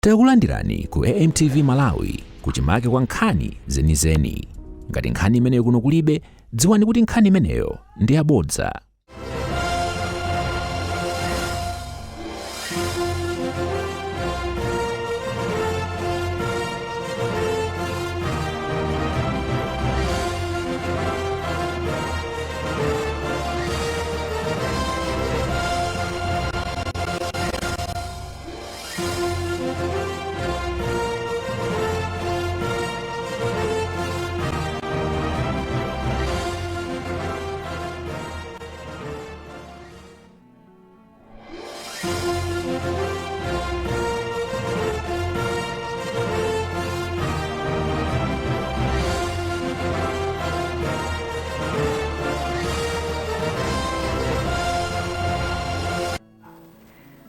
Takulandirani ku AMTV Malawi kuchimake kwa nkhani zenizeni. Ngati nkhani imeneyo kuno kulibe, dziwani kuti nkhani imeneyo ndi yabodza.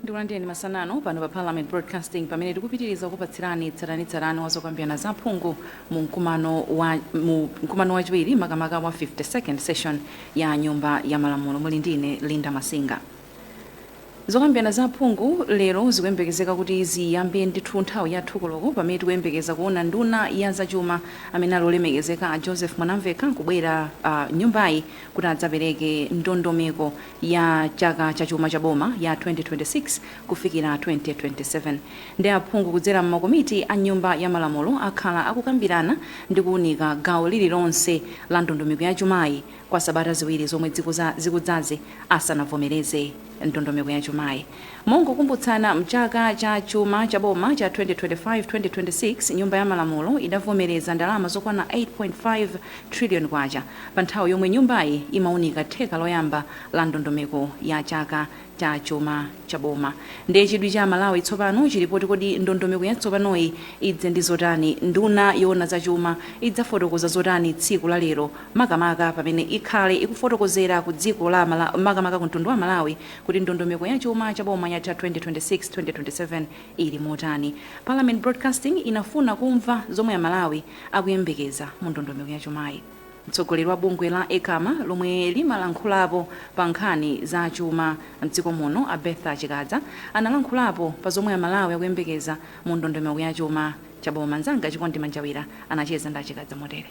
Ndiwandeni masanano pano pa Parliament Broadcasting pamene tikupitiriza kupatsirani tsatanitsatani wazokambirana za phungu mu mkumano wachiwiri makamaka wa 52nd session ya nyumba ya malamulo. Muli ndine Linda Masinga. Zokambirana za phungu lero zikuyembekezeka kuti ziyambe ndithu nthawi ya thukoloko pamene tikuyembekeza kuona nduna ya zachuma amene alolemekezeka Joseph Mwanamveka kubwera nyumbayi kuti adzapereke ndondomeko ya chaka cha chuma cha boma ya 2026 kufikira 2027. Ndi aphungu kudzera m'makomiti a nyumba ya malamulo akhala akukambirana ndi kuunika gawo lililonse la ndondomeko ya chumayi kwa sabata ziwiri zomwe zikudzazi asanavomereze ndondomeko ya chumayi. Mongokumbutsana mchaka cha chuma cha boma cha 2025-2026 nyumba ya malamulo idavomereza ndalama zokwana 8.5 trillion kwacha pa nthawi yomwe nyumbayi imaunika theka loyamba la ndondomeko ya chaka cha chuma cha boma. Ndiye chidwi cha Malawi tsopano chilipoti kodi ndondomeko ya tsopanoyi idze ndi zotani. Nduna yoona za chuma idzafotokoza zotani tsiku la lero makamaka pamene ikhale ikufotokozera ku dziko la makamaka ku mtundu wa Malawi kuti ndondomeko ya chuma cha boma ya 2026-2027 ili motani. Parliament Broadcasting inafuna kumva zomwe ya Malawi akuyembekeza mu ndondomeko ya chumayi. Mtsogoleri wa bungwe la ECAMA lomwe limalankhulapo pa nkhani za chuma mdziko muno Betha Chikadza analankhulapo pa zomwe ya Malawi akuyembekeza mu ndondomeko ya chuma cha boma. Mnzanga Chikondi Manjawira anacheza ndi Chikadza motere.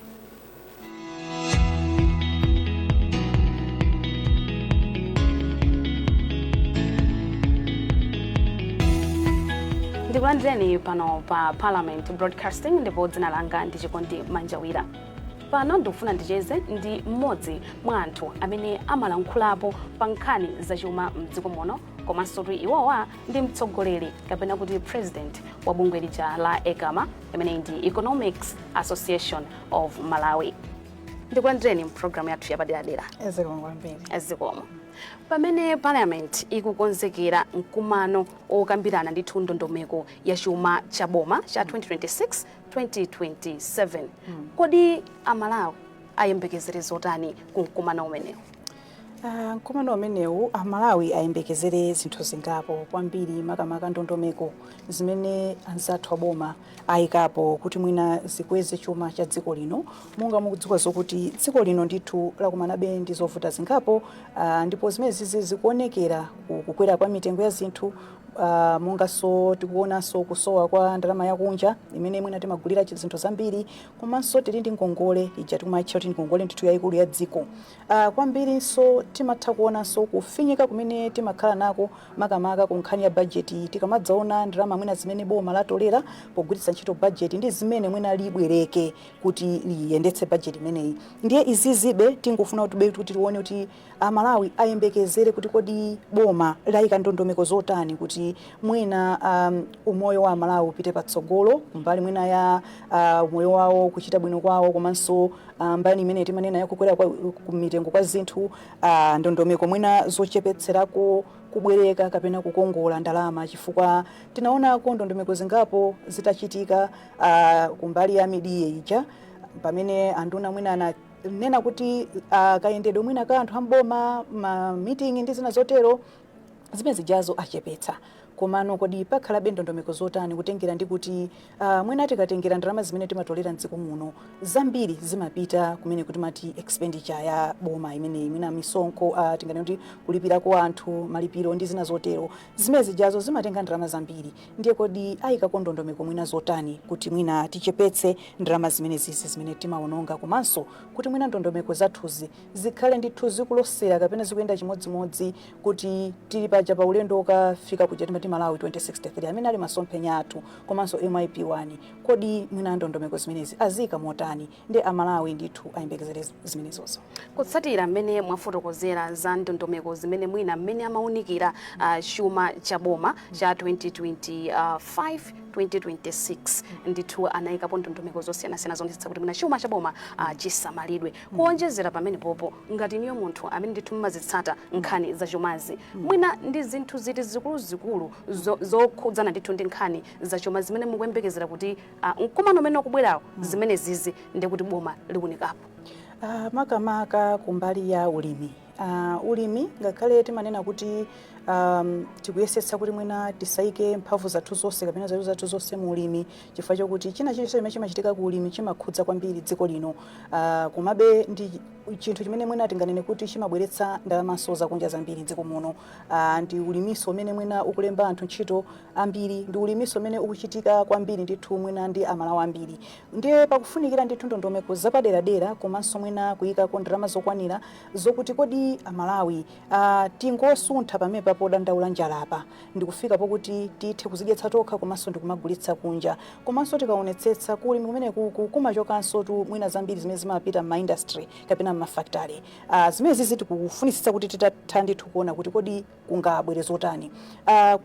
Ndikulandireni pano pa Parliament Broadcasting ndipo dzina langa ndi Chikondi Manjawira. Pano ndikufuna ndicheze ndi mmodzi mwa anthu amene amalankhulapo pa nkhani zachuma mdziko muno komanso kuti iwowa ndi mtsogoleri kapena kuti president wa bungwe lija la ECAMA imene ndi Economics Association of Malawi. Ndikulandireni program yathu yapadera-dera. Ezikomo. Pamene Parliament ikukonzekera mkumano okambirana ndi ndondomeko ya chuma cha boma cha 2026-2027. Kodi amalawi ayembekezere zotani ku mkumano umenewu? Mkumano umenewu amalawi ayembekezere zinthu zingapo kwambiri makamaka ndondomeko zimene anzathu aboma ayikapo kuti mwina zikweze chuma cha dziko lino. Monga mukudziwa zokuti dziko lino ndithu lakumanabe ndi zovuta zingapo, ndipo zimene zikuonekera kukwera kwa mitengo ya zinthu, monga so tikuonanso kusowa kwa ndalama yakunja imene mwina timagulira zinthu zambiri, komanso tili ndi ngongole ija timaitcha kuti ngongole ndithu yayikulu ya dziko. Kwambiri so timatha kuonanso kufinyika kumene timakhala nako makamaka ku nkhani ya budget. Tikamadzaona ndalama mwina zimene boma latolera pogwiritsa ntchito budget ndi zimene mwina libwereke kuti liyendetse budget imeneyi. Ndiye izizibe tingofuna kuti tione kuti amalawi ayembekezere kuti kodi boma layika ndondomeko zotani kuti mwina umoyo wa amalawi upite patsogolo kumbali mwina ya umoyo wawo kuchita bwino kwawo, komanso mbali imene timanena yakukwera ku mitengo kwa zinthu, ndondomeko mwina zochepetserako kubwereka kapena kukongola ndalama, chifukwa tinaona ko ndondomeko zingapo zitachitika kumbali ya midiya ija pamene anduna mwina nena kuti kayendedwe mwina ka anthu amboma ma meeting ndi zina zotero zimene zijazo achepetsa. komano kodi pakhalabe ndondomeko zotani kutengera ndi kuti mwina tikatengera ndalama zimene timatolera mdziko muno zambiri zimapita kumene kuti mati expenditure ya boma imeneyi mwina misonkho tingane kuti kulipirako anthu malipiro ndi zina zotero zimene zijazo zimatenga ndalama zambiri ndiye kodi ayikako ndondomeko mwina zotani kuti mwina tichepetse ndalama zimene timaononga komanso kuti mwina ndondomeko zathuzi zikhale ndithu zikulosera kapena zikuyenda chimodzimodzi kuti tili paja pa ulendo okafika kuja timati Malawi 2063 amene ali masomphenya athu komanso MIP1 kodi mwina ndondomeko zimenezi azika motani ndi amalawi ndithu ayembekezere zimenezozo kutsatira mmene mwafotokozera za ndondomeko zimene mwina mmene amaunikira chuma cha boma cha 2025-2026 ndithu anayikapo ndondomeko zosiyanasiyana zonetsetsa kuti mwina chuma cha boma chisamalidwe kuonjezera pamene popo ngati niyo munthu amene ndithu mmazitsata nkhani za chumazi mwina ndi zinthu ziti zikuluzikulu zokhudzana ndithu ndi nkhani za chuma zimene mukuyembekezera kuti mkumano umene ukubwerawo zimene zizi ndi kuti boma likunikapo makamaka kumbali ya ulimi ulimi ngakhale timanena kuti tikuyesetsa kuti mwina tisaike mphamvu zathu zonse kapena zalu zathu zonse mu ulimi chifukwa chokuti china chilichonse chimene chimachitika ku ulimi chimakhudza kwambiri dziko lino komabe ndi chinthu chimene mwina tinganene kuti chimabweretsa ndalamaso zakunja zambiri dziko muno ndi ulimiso umene mwina ukulemba anthu ntchito ambiri ndi ulimiso umene ukuchitika kwambiri ndithu mwina ndi amalawi ambiri ndiye pakufunikira ndithu ndondomeko zapaderadera komanso mwina kuyikako ndalama zokwanira zokuti kodi amalawi tingosuntha pamene podandaula njalapa ndikufika pokuti tithe kuzidyetsa tokha komanso ndikumagulitsa kunja komanso tikaonetsetsa kulimi kumene kumachokanso tu mwina zambiri zimene zimapita m'maindustry kapena m'mafactory zimene zizi tikufunitsitsa kuti titatha ndithu kuona kuti kodi kungabwere zotani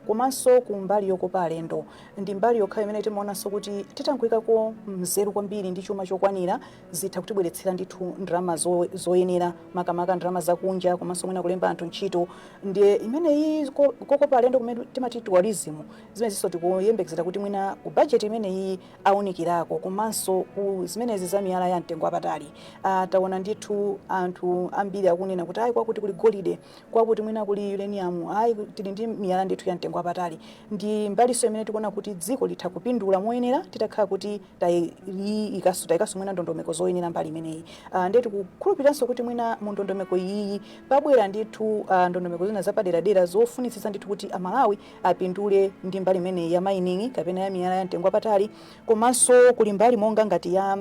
komanso kumbali yokopa alendo ndi mbali yokha imene timaonanso kuti titangoyikako mzeru kwambiri ndi chuma chokwanira zitha kutibweretsera ndithu ndalama zoyenera makamaka ndalama zakunja komanso mwina kulemba anthu ntchito ndiye imene iyi kokopa alendo kumene timati tourism zimene ziso tikuyembekezera kuti mwina ku budget imene iyi aunikirako komanso zimenezi za miyala ya mtengo wapatali taona ndithu anthu ambiri akunena kuti ayi kwakuti kuli golide kwakuti mwina kuli uranium ayi tili ndi miyala ndithu ya mtengo wapatali ndi mbaliso imene tikuona kuti dziko litha kupindula moyenera titakhala kuti tayikaso mwina ndondomeko zoyenera mbali imeneyi ndiye tikukhulupiranso kuti mwina mu ndondomeko iyi pabwera ndithu ndondomeko zina zapaderadera zofunitsitsa ndithu kuti amalawi apindule ndi mbali imeneyi ya mining kapena ya miyala ya mtengo wapatali komanso kuli mbali monga ngati ya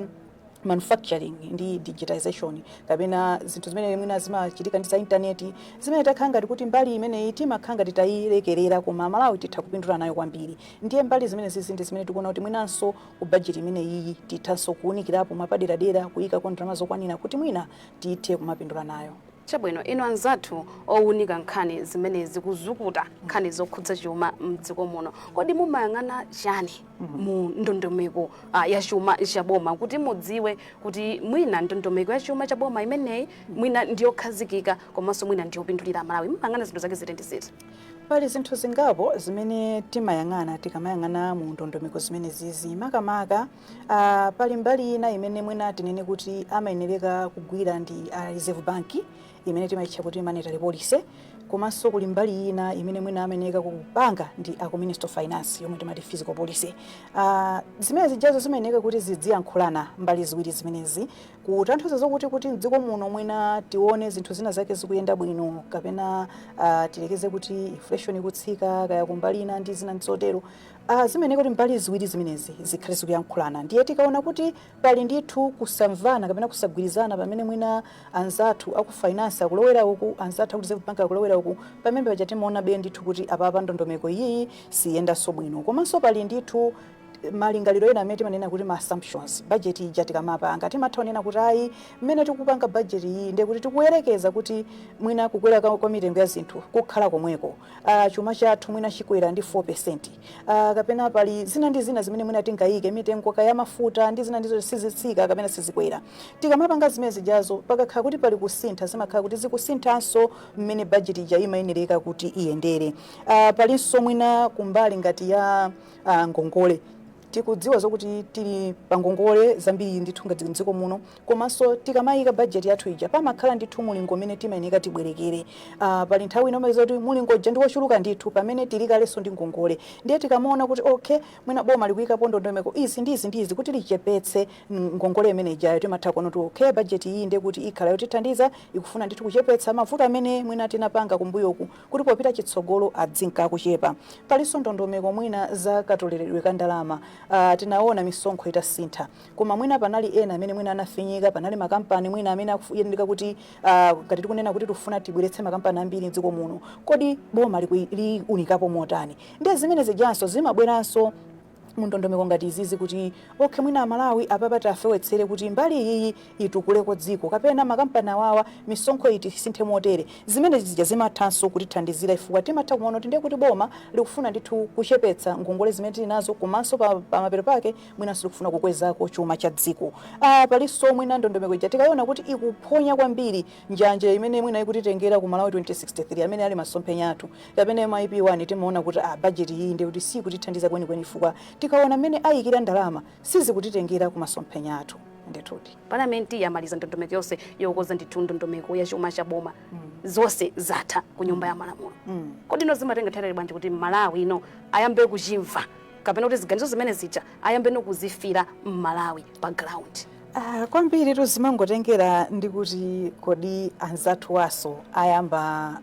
manufacturing ndi digitization kapena zinthu zimene mwina zimachitika ndi za intaneti zimene takhala ngati kuti mbali imeneyi timakhala ngati tayilekerera koma amalawi titha kupindula nayo kwambiri ndiye mbali zimene zizi ndi zimene tikuona kuti mwinanso ku budget imeneyi tithanso kuwunikirapo mapaderadera kuyikako ndalama zokwanira kuti mwina tithe kumapindula nayo chabwino ino anzathu owunika nkhani zimene zikuzukuta nkhani zokhudza chuma mdziko muno kodi mumayang'ana chani mu ndondomeko ya chuma cha boma kuti mudziwe kuti mwina ndondomeko ya chuma cha boma imeneyi mwina ndiyokhazikika komanso mwina ndiyopindulira amalawi mumayang'ana zinthu zake ziti ndi ziti pali zinthu zingapo zimene timayang'ana tikamayang'ana mu ndondomeko zimene zizi makamaka pali mbali ina imene mwina tinene kuti amayenereka kugwira ndi reserve bank imene timayitcha kuti monetary policy komanso kuli mbali ina imene mwina amayeneka kupanga ndi a Minister of Finance yomwe timati fiscal policy zimene zijazo zimayeneka kuti zidziyankhulana mbali ziwiri zimenezi kutanthauza zokuti kuti mdziko muno mwina tione zinthu zina zake zikuyenda bwino kapena tilekeze kuti inflation ikutsika kaya kumbali ina ndi zina nzotero zimeneka kuti mbali ziwiri zimenezi zikhale zikuyankhulana ndiye tikaona kuti pali ndithu kusamvana kapena kusagwirizana pamene mwina anzathu aku finance akulowera uku anzathu aku reserve bank akulowera uku pamene paja timaona be ndithu kuti apapa ndondomeko iyi siyendanso bwino komanso pali ndithu malingaliro ena amene timanena kuti ma assumptions budget ija tikamapanga timathaonena kuti ayi mmene tikupanga budget iyi ndiye kuti tikuyerekeza kuti mwina kukwera kwa mitengo ya zinthu kukhala komweko chuma chathu mwina chikwera ndi 4% kapena pali zina ndi zina zimene mwina tingayike mitengo kaya mafuta ndi zina ndizo sizitsika kapena sizikwera tikamapanga zimene zijazo pakakhala kuti pali kusintha zimakhala kuti zikusinthanso mmene budget ija imayenereka kuti iyendere palinso mwina kumbali ngati ya ngongole tikudziwa zokuti tili pangongole zambiri ndithu ngati mdziko muno, komanso tikamayika budget yathu ija pamakhala ndithu mulingo mmene timayeneka tibwerekere. Pali nthawi ino zoti mulingo ja ndi wochuluka ndithu pamene tili kalenso ndi ngongole, ndiye tikamaona kuti okay mwina boma likuyikapo ndondomeko izi ndizi kuti lichepetse ngongole imene ijayo, timatha kuona kuti okay budget iyi ndiye kuti ikhala yotithandiza ikufuna ndithu kuchepetsa mavuto amene mwina tinapanga kumbuyoku kuti popita chitsogolo adzinka kuchepa. Palinso ndondomeko mwina za katoleredwe ka ndalama, tinaona misonkho itasintha, koma mwina panali ena amene mwina anafinyika, panali makampani mwina amene akuyendeka kuti ngati tikunena kuti tufuna tibweretse makampani ambiri mdziko muno, kodi boma liunikapo motani? Ndiye zimene zijanso zimabweranso mundondomeko ngati izizi kuti okay mwina Malawi apapa tafewetsere kuti mbali iyi itukuleko dziko kapena makampani awawa misonkho iti sinthe motere. Zimene zija zimathanso kutithandizira ifukwa timatha kuona kuti ndiye kuti boma likufuna ndithu kuchepetsa ngongole zimene tili nazo, komanso pa mapeto pake mwinanso likufuna kukwezako chuma cha dziko. Palinso mwina ndondomeko ija tikaiona kuti ikuphonya kwambiri njanje imene mwina ikutitengera ku Malawi 2063 amene ali masomphenya athu kapena MIP1 timaona kuti budget iyi ndiye kuti sikutithandiza kwenikweni ifukwa tikaona mmene ayikira ndalama sizikutitengera ku masomphenya athu. Ndithuti Parliamentary yamaliza ndondomeko yonse yokoza ndithu ndondomeko ya chuma cha boma zonse zatha ku nyumba ya malamulo. Kodi ino zimatenga nthawi bwanji kuti Malawi ino ayambe kuchimva kapena kuti ziganizo zimene zija ayambe nokuzifira m'Malawi pa ground? Kwambiri tuzimangotengera ndi kuti kodi anzathu waso ayamba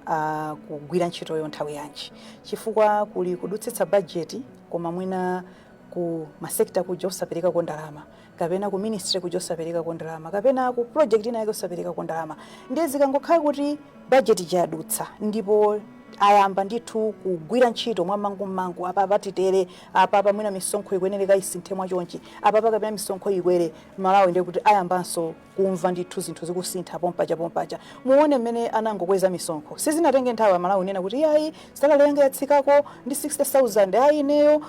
kugwira ntchito yo nthawi yanji, chifukwa kuli kudutsitsa budget koma mwina ku masekta kuja osapereka ko ndalama, kapena ku ministry kuja osapereka ko ndalama, kapena ku project ina yake osapereka ko ndalama. Ndiye zikangokhala kuti budget yadutsa ndipo ayamba ndithu kugwira ntchito mwa mangu apa titere apa mwina misonkho ikwenereka isinthe mwa chonchi apa kapena misonkho ikwere Malawi ndiye kuti ayambanso kumva ndithu zinthu zikusintha pompacha. Muone mmene anangokweza misonkho sizinatenge nthawi Malawi nena kuti ayi salary yanga yatsikako ndi 60,000 ayi neyo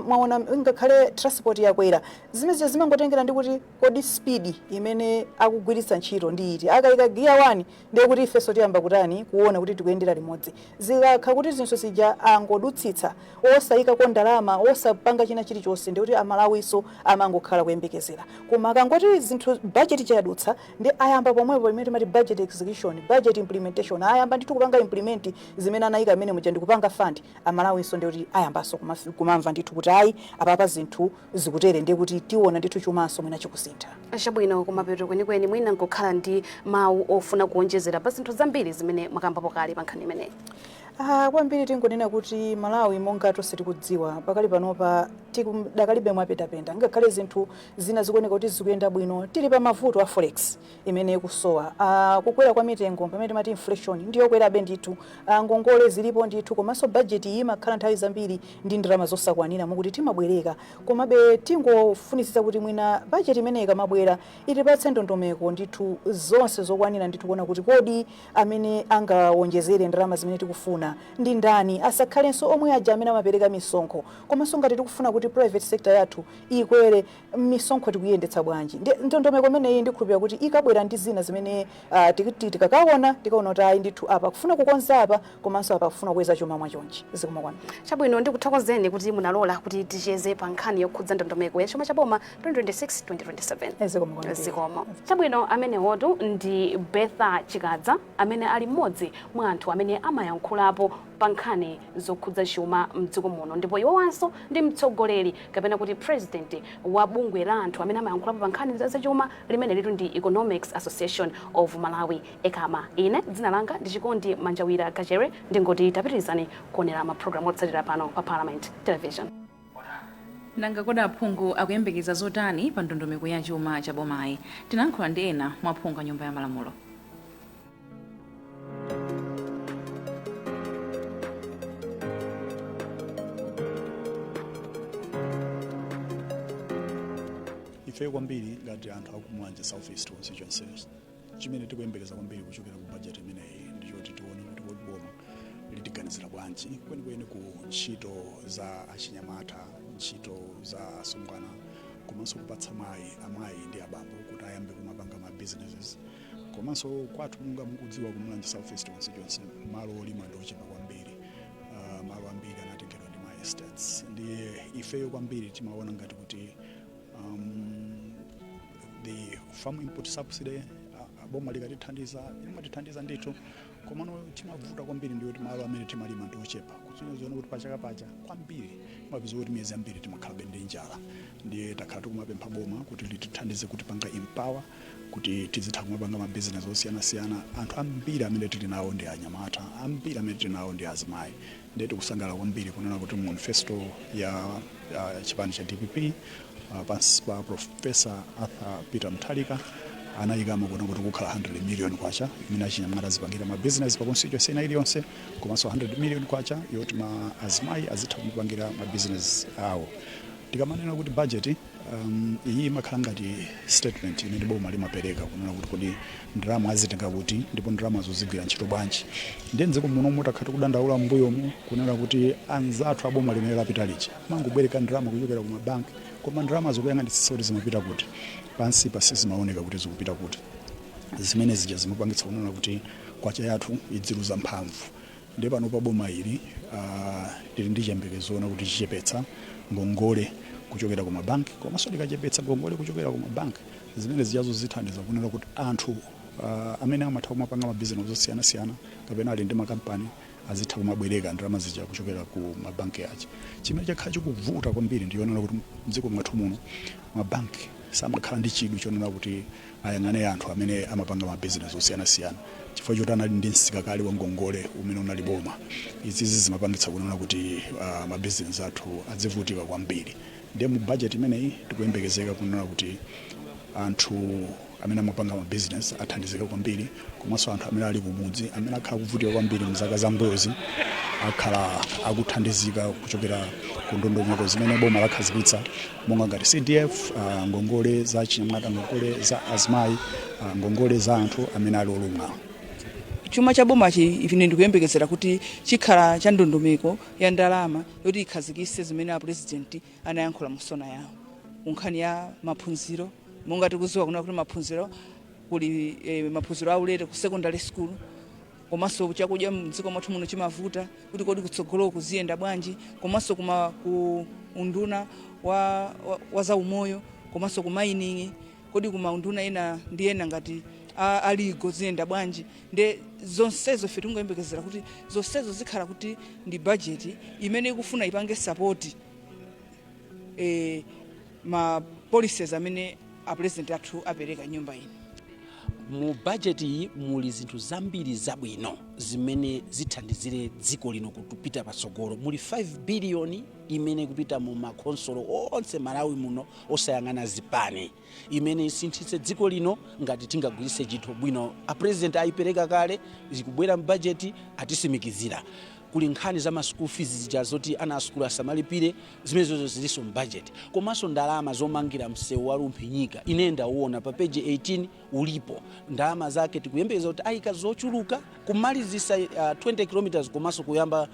mwaona ngakhale transport yakwera. Zimene zimangotengera ndi kuti kodi speed imene akugwiritsa ntchito ndi iti, akayika gear 1 ndiye kuti ifeso tiyamba kutani kuona kuti tikuyendera limodzi. Zikakha kuti zinthu zija angodutsitsa osayika ko ndalama osapanga china chilichonse ndiye kuti Amalawiso amangokhala kuyembekezera, koma akangoti zinthu budget yadutsa ndi ayamba pomwepo imene timati budget execution, budget implementation, ayamba ndithu kupanga implement zimene anayika amene muja ndi kupanga fund. Amalawiso ndiye kuti ayambanso kumamva ndithu kuti ayi apapa zinthu zikutere ndiye kuti tiona ndithu chumanso mwina chikusintha. Chabwino kumapeto kwenikweni mwina nkukhala ndi mawu ofuna kuonjezera pa zinthu zambiri zimene mwakambapo kale pa nkhani imeneyi? Kwambiri tingonena kuti Malawi monga tonse tikudziwa pakali panopa tikudakalibe mwapetapenta, ngakhale zinthu zina zikuoneka kuti zikuyenda bwino, tili pa mavuto a forex imene ikusowa. Kukwera kwa mitengo pamene timati inflation ndiyo kwerabe ndithu, ngongole zilipo ndithu, komanso budget iyi imakhala nthawi zambiri ndi ndalama zosakwanira mukuti timabwereka, komabe tingofunisisa kuti mwina budget imene ikamabwera itipatse ndondomeko ndithu zonse zokwanira ndithu kuona kuti kodi amene angawonjezere ndalama zimene tikufuna ndi ndani, asakhalenso omwe aja amene amapereka misonkho. Komanso ngati tikufuna kuti private sector yathu ikwere misonkho tikuyendetsa bwanji. Ndondomeko imeneyi ndikhulupirira kuti ikabwera ndi zina zimene tikakaona kuti ayi ndithu apa kufuna kukonza apa komanso apa kufuna kuweza chuma mwachonchi. Zikomo kwambiri. Chabwino ndikuthokozeni kuti munalola kuti ticheze pa nkhani yokhudza ndondomeko ya chuma cha boma 2026-2027. Zikomo kwambiri. Zikomo. Chabwino amenewotu ndi Betha Chikadza amene ali mmodzi mwa anthu amene amayankhulapo pa nkhani zokhudza chuma mdziko muno, ndipo iwowanso ndi mtsogoleri kapena kuti president wa bungwe la anthu amene amayankhulapo pa nkhani za chuma limene litu ndi Economics Association of Malawi, ECAMA. Ine dzina langa ndi Chikondi Manjawira Kachere, ndingoti tapitirizani kuonera maprogramu otsatira pano pa Parliament Television. Nanga kodi aphungu akuyembekeza zotani pa ndondomeko ya chuma cha bomayi? Tinayankhula ndi ena mwa aphungu a nyumba ya malamulo. Ife kwambiri ngati anthu akumwanje South East constituencies chimene tikuyembekeza kwambiri kuchokera ku budget imeneyi ndichoti tione kuti kodi boma litiganizira bwanji kwenikweni ku ntchito za achinyamata, ntchito za asungwana, komanso kupatsa amayi ndi abambo kuti ayambe kumapanga ma businesses. Komanso kwathu munga mukudziwa kumwanje South East constituency malo olima ndi ochepa kwambiri, malo ambiri anatengedwa ndi ma estate. benefits ndi ifeyo kwambiri timaona ngati kuti the farm input subsidy boma likatithandiza limatithandiza ndithu komano timavuta kwambiri ndi kuti malo amene timalima ndi ochepa kutsonyezana kuti pachaka pacha kwambiri mapeza kuti miyezi ambiri timakhala ndi njala ndiye takhala tikumapempha boma kuti litithandize kuti panga empower kuti tizitha kumapanga mabizinesi osiyana-siyana. Anthu ambiri amene tili nawo ndi anyamata, ambiri amene tili nawo ndi azimayi. Ndiye tikusangala kwambiri kunena kuti manifesto ya chipani cha DPP pansi pa Professor Arthur Peter Mutharika anayikama kuona kuti kukhala 100 million kwacha imene achinyamata azipangira mabizinesi pa constituency ina iliyonse komanso 100 million kwacha yoti azimayi azitha kupangira mabizinesi awo. Tikamanena kuti budget iyi imakhala ngati statement imene boma limapereka kunena kuti kodi ndalama azitenga kuti ndipo ndalama zozigwira ntchito bwanji. Ndiye muno mutakhala kudandaula mbuyomu kunena kuti anzathu aboma limene lapita lija mangobwereka ndalama kuchokera ku mabanki koma ndalama zokuyang'anitsitsa kuti zimapita kuti pansi pasi zimaoneka kuti zikupita kuti zimene zija zimapangitsa kunena kuti kwacha yathu idziluza mphamvu. Ndiye pano pa boma ili tili ndi chiyembekezo kuti chichepetsa ngongole kuchokera ku mabanki komanso likachepetsa ngongole kuchokera ku mabanki zimene zijazo zithandiza kunena kuti anthu amene amatha kumapanga mabizinesi osiyana-siyana kapena ali ndi makampani azitha kumabwereka ndalama zija kuchokera ku mabanki aja. Chimene chakhala chikuvuta kwambiri ndiyonena kuti mdziko mwathu muno mabanki samakhala ndi chidwi chonena kuti ayang'ane anthu amene amapanga mabizinesi osiyana-siyana chifukwa choti anali ndi msikakali wa ngongole umene unali boma. Izi zimapangitsa kunena kuti mabizinesi athu azivutika kwambiri. Ndiye mu budget imeneyi tikuyembekezeka kunena kuti anthu amene amapanga mabizinesi athandizika kwambiri komanso anthu amene ali kumudzi amene akhala kuvutika kwambiri mzaka zambuyozi akhala akuthandizika kuchokera ku ndondomeko zimene boma lakhazikitsa monga ngati CDF, ngongole za chinyamata, ngongole za azimayi, ngongole za anthu amene ali olumala. Chuma cha boma ine ndikuyembekezera kuti chikhala cha ndondomeko ya ndalama yoti ikhazikitse zimene a president anayankhula musona yawo kunkhani ya maphunziro monga tikuziwa kuna kuti maphunziro kuli maphunziro aulere ku secondary school komanso chakudya mdziko mwathu muno chimavuta kuti kodi kutsogolo kuziyenda bwanji komanso ku unduna wa za umoyo komanso ku mining kodi kuma unduna ina ndiyena ngati aligo ziyenda bwanji. Nde zonsezo ife tingoyembekezera kuti zonsezo zikhala kuti ndi budget imene ikufuna ipange support ma policies amene a president athu apereka nyumba ino. Mu budget iyi muli zinthu zambiri zabwino zimene zithandizire dziko lino kupita patsogolo. Muli 5 billion imene kupita mu makonsolo onse Malawi muno osayang'ana zipani imene isinthitse dziko lino ngati tingagwiritse ntchito bwino. A president ayipereka kale zikubwera mu budget atisimikizira. Kuli nkhani za school fees zija zoti ana asukulu asamalipire zimenezo ziliso mu budget komanso ndalama zomangira msewu wa Lumphinyika inenda uona pa page 18 ulipo ndalama zake tikuyembekeza kuti ayika zochuluka kumalizisa 20 km komanso kuyamba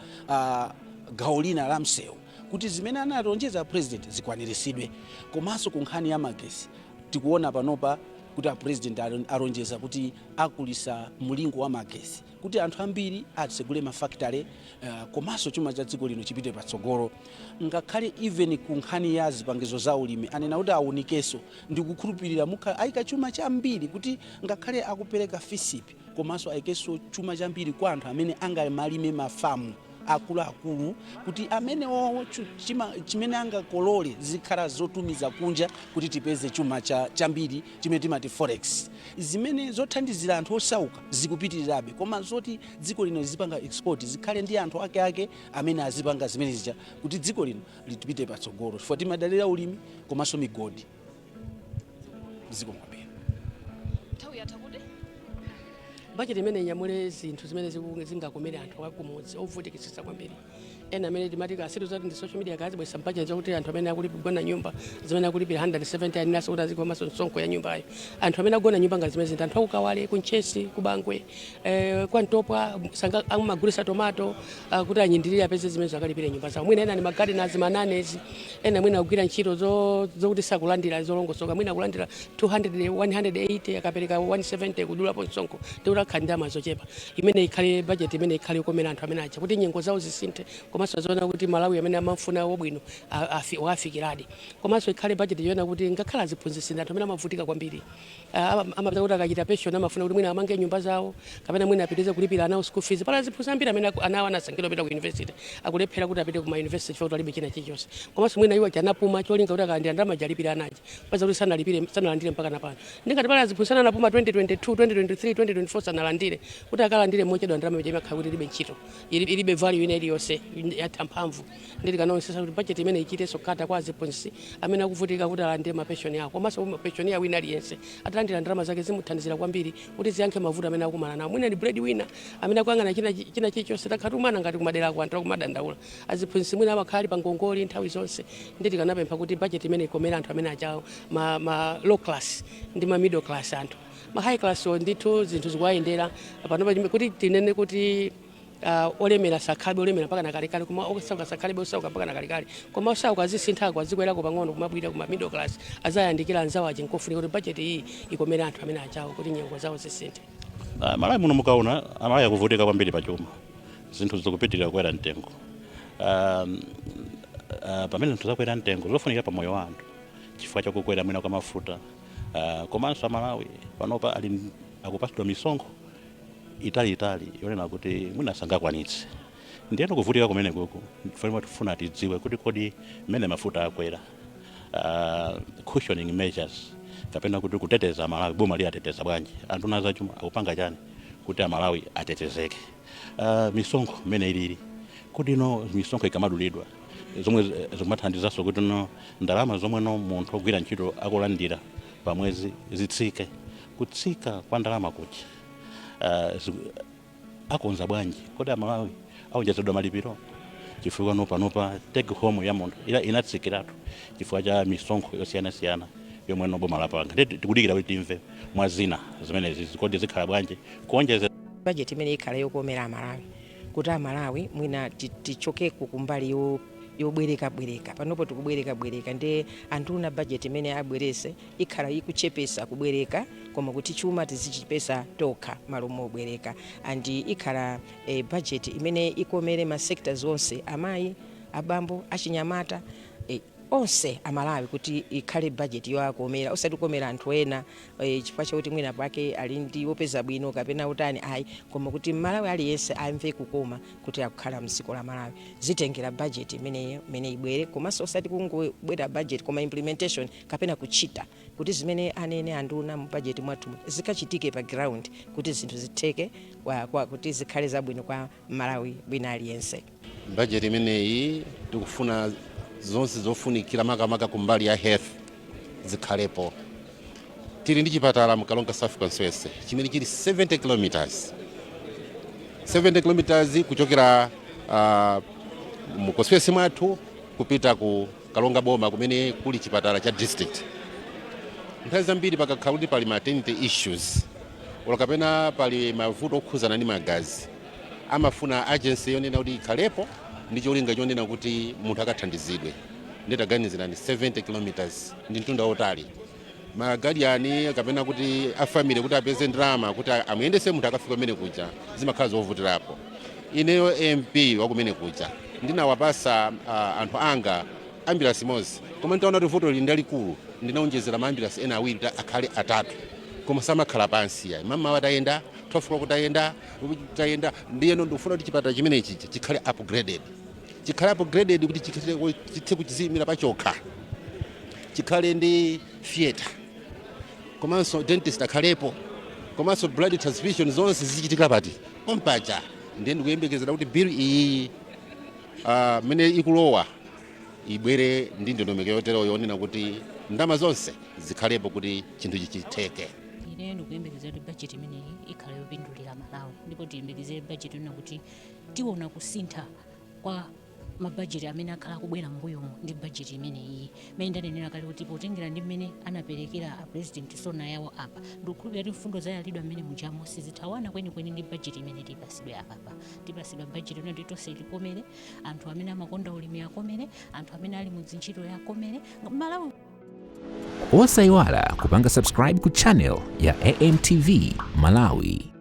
gawo lina la msewu kuti zimene analonjeza president zikwaniritsidwe. Komanso ku nkhani ya magesi tikuona panopa kuti a president alonjeza kuti akulisa mulingo wa magesi kuti anthu ambiri atsegule mafactory komanso chuma cha dziko lino chipite patsogolo. Ngakhale even ku nkhani ya zipangizo za ulimi anena kuti aunikeso ndikukhulupirira mukhala ayika chuma chambiri kuti ngakhale akupereka fisipi komanso ayikeso chuma chambiri kwa anthu amene angamalime mafamu akulu kuti amene chimene angakolole zikhala zotumiza kunja kuti tipeze chuma chambiri chimene timati forex zimene zothandizira anthu osauka zikupitirirabe koma zoti dziko lino zipanga export zikhale ndi anthu ake amene azipanga zimene zija kuti dziko lino litipite patsogolo chifukwa timadalira ulimi komanso migodi dziko mwapera. Budget imene inyamule zinthu zimene zingakomere anthu akumudzi ovutikitsitsa kwambiri. Ena amene timati kasiru zati ndi social media kazi bwesa budget zokuti anthu amene akulipira nyumba zimene akulipira 170 ani naso kuti komanso nsonko ya nyumbayo. Anthu amene agona nyumba ngati zimene anthu akukawale ku Nchesi ku Bangwe kwa Ntopwa sanga amagulisa tomato kuti anyindirire apeze zimene zakalipira nyumba zawo. Mwina ena ni magardeners mananezi ena mwina akugwira ntchito zokuti sakulandira zolongosoka mwina akulandira 200 180 akapereka 170 kudulapo nsonko ndikula khandama zochepa imene ikhale budget imene ikhale komera anthu amene acha kuti nyengo zawo zisinthe komanso aziona kuti Malawi amene amafuna wabwino wafikiradi komanso ikhale budget yoona kuti ngakhala aziphunzitsi anthu amene amavutika kwambiri amapeza kuti akachita pension amafuna kuti mwina amange nyumba zawo kapena mwina apitirize kulipira ana school fees pala aziphunzitsi ambiri amene anawo anasankhidwa kupita ku university akulephera kuti apite kuma university chifukwa alibe china chilichonse komanso mwina iwo chanapuma cholinga kuti akalandira ndalama jalipira anaji paza kuti sanalandire mpaka napano ndingati pala aziphunzitsi anapuma 2022 2023 2024 sanalandire kuti akalandire mochedwa ndalama imakhala kuti ilibe ntchito ilibe value ina iliyonse yamphamvu ndikanaonetsa kuti budget imene ichitenso kata kwa aziphunzitsi amene akuvutika kuti alandire mapenshoni awo komanso mapenshoni ya wina aliyense atalandira ndalama zake zimuthandizira kwambiri kuti ziyankhe mavuto amene akumana nawo mwina ndi bread winner amene akuyang'ana china chilichonse takhatumana ngati kumadera ako anthu akumadandaula aziphunzitsi mwina amakhali pa ngongoli nthawi zonse ndikanapempha kuti budget imene ikomere anthu amene achawo ma low class ndi ma middle class anthu ma high class ndithu zinthu zikuwayendera panopa kuti tinene kuti olemera sakhalibe olemera mpaka nakalikali koma osauka sakhalibe osauka mpaka nakalikali koma osauka azisinthako azikwerako pang'ono kumabwira kuma middle class azayandikira anzawo aje nkofunika kuti budget iyi ikomere anthu amene achawo kuti nyengo zawo zisinthe. Malawi muno mukaona Malawi akuvutika kwambiri pachuma zinthu zikupitirira kukwera mtengo pamene zinthu zakwera mtengo zofunikira pa moyo wa anthu chifukwa chakukwera mwina kwa mafuta komanso Malawi panopa akupasidwa misonkho itali yonena kuti mwina sangakwanitse ndiyeno kuvutika kumene kuku ndifanira tifuna tidziwe kuti kodi mmene mafuta akwera cushioning measures kapena kuti kuteteza Malawi boma liyateteza bwanji anthu nazachuma akupanga chani kuti Malawi atetezeke misonkho mmene ilili kuti no misonkho ikamadulidwa zomwe zimathandizanso kuti no ndalama zomwe no munthu ogwira ntchito akulandira pamwezi zitsike kutsika kwa ndalama kuchi akonza bwanji kodi Malawi aonjezedwa malipiro chifukwa panopa take home ya munthu inatsikiratu chifukwa cha misonkho yosiyanasiyana yomwe no boma lapanga tikudikira kuti timve mwazina zimenezi kodi zikhala bwanji kuonjeza budget imene ikhala yokomera Malawi kuti Malawi mwina tichokeku kumbali yobwereka panopo tikubwereka ndi anthu budget imene abwerese ikhala ikuchepesa kubwereka koma kuti chuma tizichipesa tokha malo mobwereka andi ikhala budget imene ikomere ma sectors onse amayi abambo achinyamata onse Malawi kuti ikhale budget yoakomera osati kukomera anthu ena chifukwa chakuti mwina pake ali ndi wopeza bwino kapena utani ayi koma kuti Malawi aliyense amve kukoma kuti akukhala mdziko la Malawi zitengera budget imene ibwere komanso osati kungobwera budget koma implementation kapena kuchita kuti zimene anene anduna mu budget mwathu zikachitike pa ground kuti zinthu zitheke kuti zikhale zabwino kwa Malawi bwina aliyense. Budget imeneyi tikufuna zonse zofunikira makamaka kumbali ya health zikhalepo. Tili ndi chipatala mukalonga South Constituency chimene chili 70 kilometers kuchokera mu constituency mwathu kupita ku Kalonga boma kumene kuli chipatala cha district. Nthawi zambiri pakakhala kuti pali maternity issues kapena pali mavuto okhuzana ndi magazi amafuna agency yonena kuti ikhalepo ndi cholinga chonena kuti munthu akathandizidwe. Nditaganizira ni 70 kilometers ndi mtunda otali magadiani kapena kuti afamily kuti apeze ndalama kuti amuyendese munthu akafika kumene kuja zimakhala zovutirapo. Ineyo MP wakumene kuja ndinawapasa anthu anga ambulance mozi koma ntaona kuti vuto lindalikulu ndinaonjezera maambulance ena awiri akhale atatu koma samakhala pansi ya mama watayenda 12 kutayenda ndiyeno ndikufuna kuti chipatala chimene chicha chikhale upgraded kuti chithe kuchizimira pachokha chikhale ndi theater komanso dentist akhalepo komanso blood transfusion zonse zichitika pati pompacha ndiye ndikuyembekezera kuti bill iyi mene ikulowa ibwere ndi ndondomeko yotero yonena kuti ndama zonse zikhalepo kuti chinthu chichiteke. Ine ndikuyembekezera kuti budget imeneyi ikhala yopindulira Malawi ndipo tiyembekezere budget yonena kuti tiona kusintha kwa mabudget amene akhala kubwera mbuyomo ndi budget imeneyi mene ndanenera kale kuti potengera ndi mmene anaperekera president sona yawo apa ndikukhulupirira kuti mfundo zayalidwa mmene mujamo sizithawana kwenikweni ndi budget imene tipasidwe apapa tipasidwa budget yonena kuti tonse tikomere anthu amene amakonda ulimi akomere anthu amene ali muzintchito akomere Malawi. Osayiwala kupanga subscribe ku channel ya AMTV Malawi.